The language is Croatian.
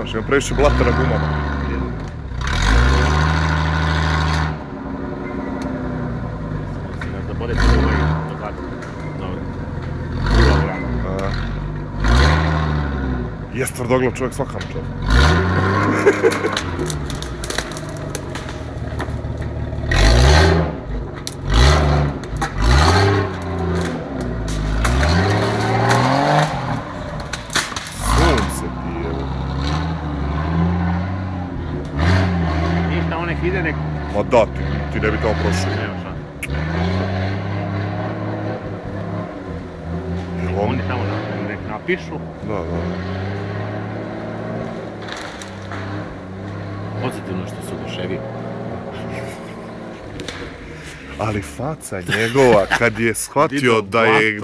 znaš, imam previše blata na gumama. Da bude to ovaj dogadu. Dobro. Jes tvrdoglav čovjek svakam čovjek. Sunce ti je. Ništa, on nek ide nek... Ma da, ti ne bi tamo prošao. Nema šanse. Jel on? Oni tamo nek napišu. Da. Pozitivno što su oduševili. Ali faca njegova, kad je shvatio da je